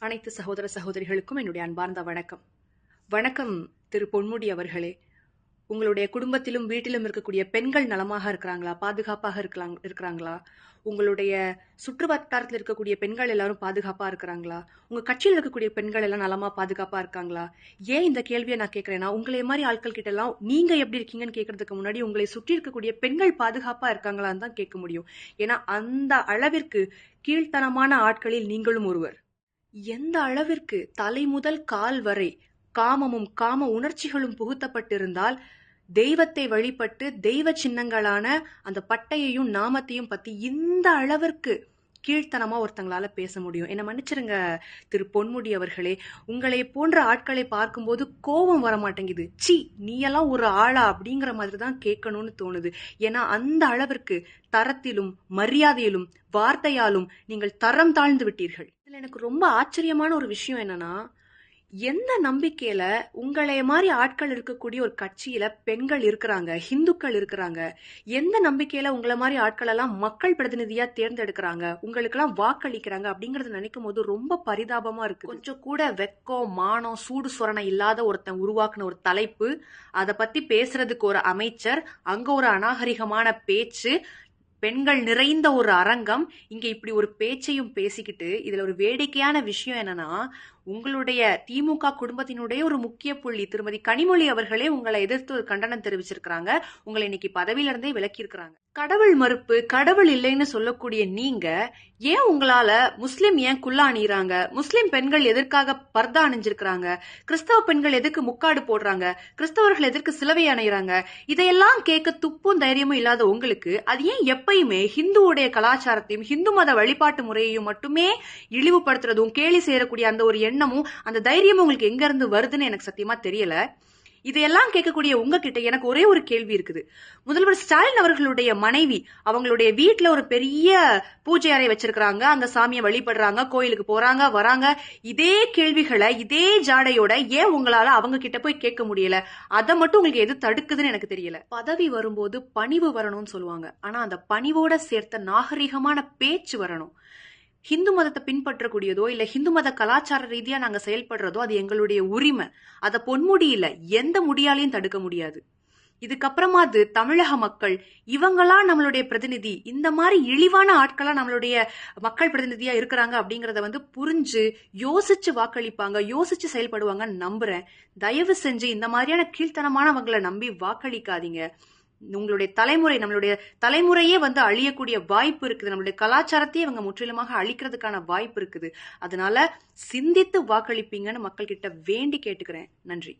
அனைத்து சகோதர சகோதரிகளுக்கும் என்னுடைய அன்பார்ந்த வணக்கம். வணக்கம் திரு பொன்முடி அவர்களே. உங்களுடைய குடும்பத்திலும் வீட்டிலும் இருக்கக்கூடிய பெண்கள் நலமாக இருக்கிறாங்களா, பாதுகாப்பாக இருக்கிறாங்களா? உங்களுடைய சுற்று வட்டாரத்தில் இருக்கக்கூடிய பெண்கள் எல்லாரும் பாதுகாப்பா இருக்கிறாங்களா? உங்க கட்சியில் இருக்கக்கூடிய பெண்கள் எல்லாம் நலமா பாதுகாப்பா இருக்காங்களா? ஏன் இந்த கேள்வியை நான் கேட்கிறேன்னா, உங்களை மாதிரி ஆட்கள் கிட்ட எல்லாம் நீங்க எப்படி இருக்கீங்கன்னு கேட்கறதுக்கு முன்னாடி உங்களை சுற்றி இருக்கக்கூடிய பெண்கள் பாதுகாப்பா இருக்காங்களான்னு தான் கேட்க முடியும். ஏன்னா அந்த அளவிற்கு கீழ்த்தனமான ஆட்களில் நீங்களும் ஒருவர். எந்த அளவிற்கு தலை முதல் கால் வரை காமமும் காம உணர்ச்சிகளும் புகுத்தப்பட்டிருந்தால் தெய்வத்தை வழிபட்டு தெய்வ சின்னங்களான அந்த பட்டையையும் நாமத்தையும் பத்தி இந்த அளவிற்கு கீழ்த்தனமா ஒருத்தங்களால பேச முடியும்? என்ன மன்னிச்சிருங்க திரு பொன்முடி அவர்களே, உங்களை போன்ற ஆட்களை பார்க்கும்போது கோபம் வர மாட்டேங்குது. சி, நீ எல்லாம் ஒரு ஆளா அப்படிங்கிற மாதிரி தான் கேட்கணும்னு தோணுது. ஏன்னா அந்த அளவிற்கு தரத்திலும் மரியாதையிலும் வார்த்தையாலும் நீங்கள் தரம் தாழ்ந்து விட்டீர்கள். இதுல எனக்கு ரொம்ப ஆச்சரியமான ஒரு விஷயம் என்னன்னா, எந்த நம்பிக்கையில உங்களை மாதிரி ஆட்கள் இருக்கக்கூடிய ஒரு கட்சியில பெண்கள் இருக்கிறாங்க, ஹிந்துக்கள் இருக்கிறாங்க, எந்த நம்பிக்கையில உங்களை மாதிரி ஆட்கள் எல்லாம் மக்கள் பிரதிநிதியா தேர்ந்தெடுக்கிறாங்க, உங்களுக்கு எல்லாம் வாக்களிக்கிறாங்க அப்படிங்கறத நினைக்கும் போது ரொம்ப பரிதாபமா இருக்கு. கொஞ்சம் கூட வெக்கம், மானம், சூடு சொரணை இல்லாத ஒருத்தன் உருவாக்குன ஒரு தலைப்பு, அதை பத்தி பேசுறதுக்கு ஒரு அமைச்சர், அங்க ஒரு அநாகரிகமான பேச்சு, பெண்கள் நிறைந்த ஒரு அரங்கம், இங்க இப்படி ஒரு பேச்சையும் பேசிக்கிட்டு, இதுல ஒரு வேடிக்கையான விஷயம் என்னன்னா, உங்களுடைய திமுக குடும்பத்தினுடைய ஒரு முக்கிய புள்ளி திருமதி கனிமொழி அவர்களே உங்களை எதிர்த்து ஒரு கண்டனம் தெரிவிச்சிருக்கிறாங்க. உங்களை இன்னைக்கு பதவியில இருந்தே விலக்கி இருக்கிறாங்க. கடவுள் மறுப்பு, கடவுள் இல்லைன்னு சொல்லக்கூடிய நீங்க ஏன் உங்களால முஸ்லிம் ஏன் குல்லா அணியிறாங்க, முஸ்லிம் பெண்கள் எதற்காக பர்தா அணிஞ்சிருக்கிறாங்க, கிறிஸ்தவ பெண்கள் எதுக்கு முக்காடு போடுறாங்க, கிறிஸ்தவர்கள் எதற்கு சிலுவை அணியிறாங்க, இதையெல்லாம் கேட்க துப்பும் தைரியமும் இல்லாத உங்களுக்கு அது ஏன் எப்பயுமே ஹிந்துவுடைய கலாச்சாரத்தையும் ஹிந்து மத வழிபாட்டு முறையையும் மட்டுமே இழிவுபடுத்துறதும் கேலி செய்யக்கூடிய அந்த ஒரு எண்ணமும் அந்த தைரியமும் உங்களுக்கு எங்க இருந்து வருதுன்னு எனக்கு சத்தியமா தெரியல. இதையெல்லாம் கேட்கக்கூடிய உங்ககிட்ட எனக்கு ஒரே ஒரு கேள்வி இருக்குது. முதல்வர் ஸ்டாலின் அவர்களுடைய மனைவி அவங்களுடைய வீட்டுல ஒரு பெரிய பூஜை அறை வச்சிருக்கிறாங்க, அங்க சாமியை வழிபடுறாங்க, கோயிலுக்கு போறாங்க வராங்க. இதே கேள்விகளை இதே ஜாடையோட ஏன் உங்களால அவங்க கிட்ட போய் கேட்க முடியல? அதை மட்டும் உங்களுக்கு எது தடுக்குதுன்னு எனக்கு தெரியல. பதவி வரும்போது பணிவு வரணும்னு சொல்லுவாங்க, ஆனா அந்த பணிவோட சேர்த்த நாகரிகமான பேச்சு வரணும். ஹிந்து மதத்தை பின்பற்றக்கூடியதோ இல்ல ஹிந்து மத கலாச்சார ரீதியா நாங்க செயல்படுறதோ அது எங்களுடைய உரிமை. அத பொன்முடி இல்ல எந்த முடியாலையும் தடுக்க முடியாது. இதுக்கப்புறமா அது தமிழக மக்கள் இவங்களா நம்மளுடைய பிரதிநிதி, இந்த மாதிரி இழிவான ஆட்களா நம்மளுடைய மக்கள் பிரதிநிதியா இருக்கிறாங்க அப்படிங்கறத புரிஞ்சு யோசிச்சு வாக்களிப்பாங்க, யோசிச்சு செயல்படுவாங்கன்னு நம்புறேன். தயவு செஞ்சு இந்த மாதிரியான கீழ்த்தனமானவங்களை நம்பி வாக்களிக்காதீங்க. உங்களுடைய தலைமுறை, நம்மளுடைய தலைமுறையே அழியக்கூடிய வாய்ப்பு இருக்குது. நம்மளுடைய கலாச்சாரத்தையே இவங்க முற்றிலுமாக அழிக்கிறதுக்கான வாய்ப்பு இருக்குது. அதனால சிந்தித்து வாக்களிப்பீங்கன்னு மக்கள் கிட்ட வேண்டி கேட்டுக்கிறேன். நன்றி.